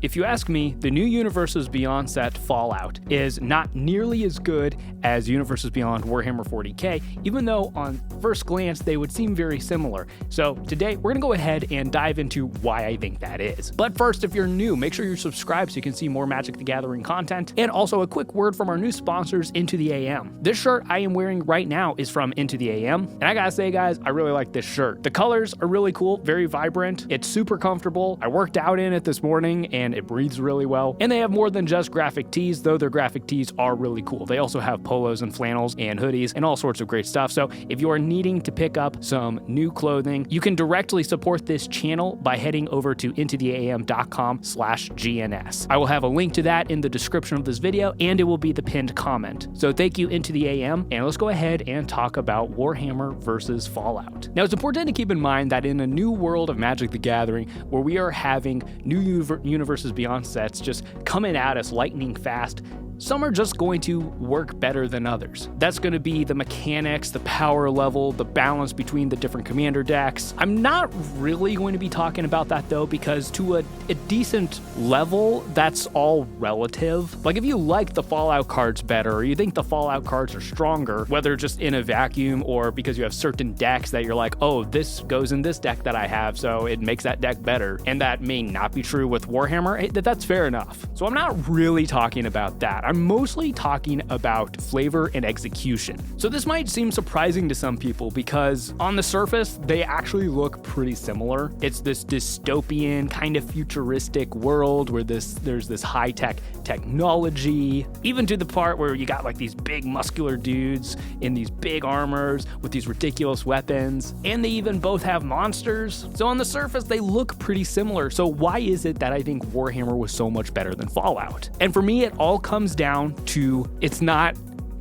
If you ask me, the new Universes Beyond set Fallout is not nearly as good as Universes Beyond Warhammer 40k, even though on first glance they would seem very similar. So today we're gonna go ahead and dive into why I think that is. But first, if you're new, make sure you're subscribed so you can see more Magic the Gathering content, and also a quick word from our new sponsors, Into the AM. This shirt I am wearing right now is from Into the AM, and I gotta say guys, I really like this shirt. The colors are really cool, very vibrant, it's super comfortable. I worked out in it this morning and it breathes really well. And they have more than just graphic tees, though their graphic tees are really cool. They also have polos and flannels and hoodies and all sorts of great stuff. So if you are needing to pick up some new clothing, you can directly support this channel by heading over to intotheam.com/GNS. I will have a link to that in the description of this video, and it will be the pinned comment. So thank you, Into the AM, and let's go ahead and talk about Warhammer versus Fallout. Now, it's important to keep in mind that in a new world of Magic the Gathering, where we are having new Universes Beyond sets just coming at us lightning fast, some are just going to work better than others. That's going to be the mechanics, the power level, the balance between the different commander decks. I'm not really going to be talking about that though, because to a decent level, that's all relative. Like if you like the Fallout cards better, or you think the Fallout cards are stronger, whether just in a vacuum or because you have certain decks that you're like, oh, this goes in this deck that I have, so it makes that deck better. And that may not be true with Warhammer, that's fair enough. So I'm not really talking about that. I'm mostly talking about flavor and execution. So this might seem surprising to some people because on the surface, they actually look pretty similar. It's this dystopian, kind of futuristic world where there's this high-tech technology, even to the part where you got like these big muscular dudes in these big armors with these ridiculous weapons, and they even both have monsters. So on the surface, they look pretty similar. So why is it that I think Warhammer was so much better than Fallout? And for me, it all comes down to it's not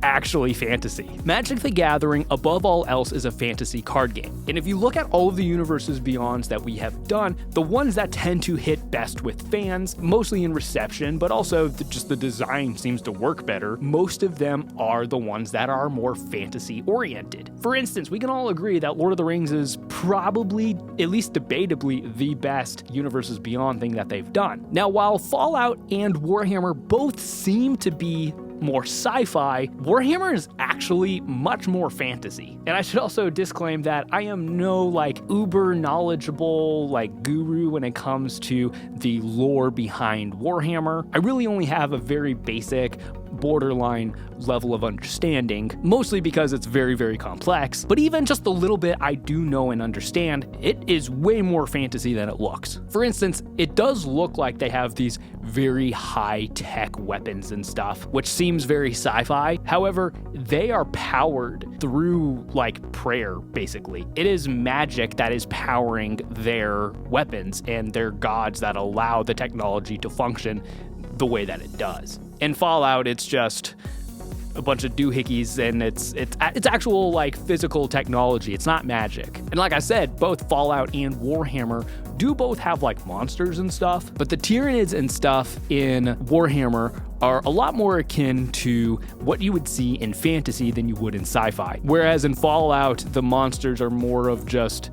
actually fantasy. Magic the Gathering, above all else, is a fantasy card game. And if you look at all of the Universes Beyonds that we have done, the ones that tend to hit best with fans, mostly in reception, but also just the design seems to work better, most of them are the ones that are more fantasy oriented. For instance, we can all agree that Lord of the Rings is probably, at least debatably, the best Universes Beyond thing that they've done. Now, while Fallout and Warhammer both seem to be more sci-fi, Warhammer is actually much more fantasy. And I should also disclaim that I am no like uber knowledgeable like guru when it comes to the lore behind Warhammer. I really only have a very basic borderline level of understanding, mostly because it's very, very complex. But even just the little bit I do know and understand, it is way more fantasy than it looks. For instance, it does look like they have these very high-tech weapons and stuff, which seems very sci-fi. However, they are powered through like prayer, basically. It is magic that is powering their weapons and their gods that allow the technology to function the way that it does. In Fallout, it's just a bunch of doohickeys, and it's actual like physical technology. It's not magic. And like I said, both Fallout and Warhammer do both have like monsters and stuff, but the Tyranids and stuff in Warhammer are a lot more akin to what you would see in fantasy than you would in sci-fi. Whereas in Fallout, the monsters are more of just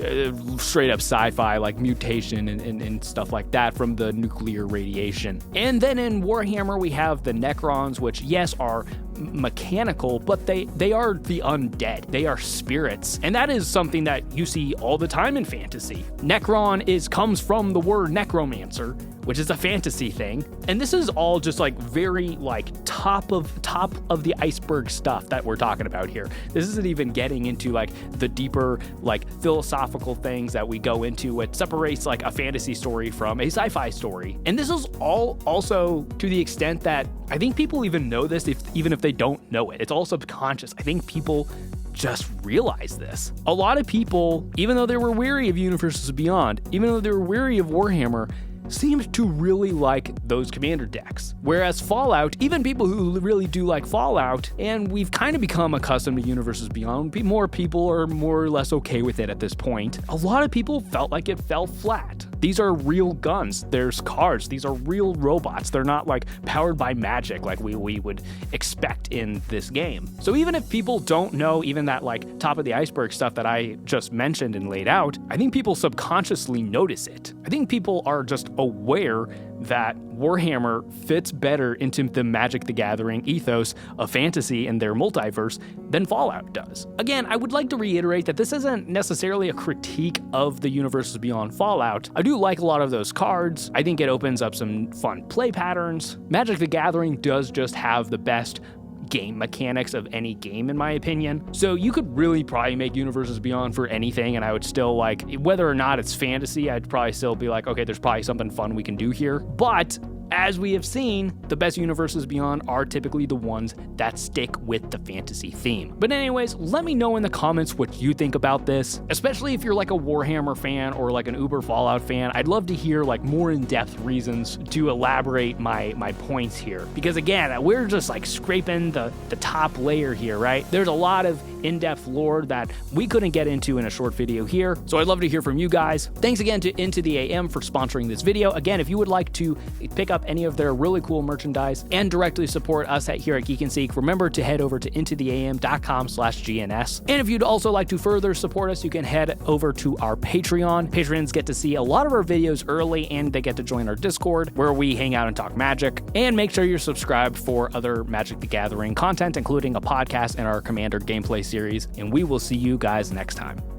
straight up sci-fi, like mutation and stuff like that from the nuclear radiation. And then in Warhammer, we have the Necrons, which yes, are mechanical, but they are the undead. They are spirits. And that is something that you see all the time in fantasy. Necron comes from the word necromancer, which is a fantasy thing. And this is all just like very like top of the iceberg stuff that we're talking about here. This isn't even getting into like the deeper like philosophical things that we go into, what separates like a fantasy story from a sci-fi story. And this is all also to the extent that I think people even know this, even if they don't know it. It's all subconscious. I think people just realize this. A lot of people, even though they were weary of Universes Beyond, even though they were weary of Warhammer, seemed to really like those commander decks. Whereas Fallout, even people who really do like Fallout, and we've kind of become accustomed to Universes Beyond, more people are more or less okay with it at this point. A lot of people felt like it fell flat. These are real guns, there's cards, these are real robots. They're not like powered by magic like we would expect in this game. So even if people don't know even that like top of the iceberg stuff that I just mentioned and laid out, I think people subconsciously notice it. I think people are just aware that Warhammer fits better into the Magic the Gathering ethos of fantasy and their multiverse than Fallout does. Again, I would like to reiterate that this isn't necessarily a critique of the universes beyond Fallout. I do like a lot of those cards. I think it opens up some fun play patterns. Magic the Gathering does just have the best game mechanics of any game, in my opinion. So you could really probably make Universes Beyond for anything, and I would still like, whether or not it's fantasy, I'd probably still be like, okay, there's probably something fun we can do here. But as we have seen, the best Universes Beyond are typically the ones that stick with the fantasy theme. But anyways, let me know in the comments what you think about this, especially if you're like a Warhammer fan or like an Uber Fallout fan. I'd love to hear like more in-depth reasons to elaborate my points here. Because again, we're just like scraping the top layer here, right? There's a lot of in-depth lore that we couldn't get into in a short video here. So I'd love to hear from you guys. Thanks again to Into the AM for sponsoring this video. Again, if you would like to pick up any of their really cool merchandise and directly support us here at Geek and Seek, remember to head over to intotheam.com/GNS. And if you'd also like to further support us, you can head over to our Patreon. Patrons get to see a lot of our videos early, and they get to join our Discord where we hang out and talk Magic. And make sure you're subscribed for other Magic the Gathering content, including a podcast and our Commander gameplay series. And we will see you guys next time.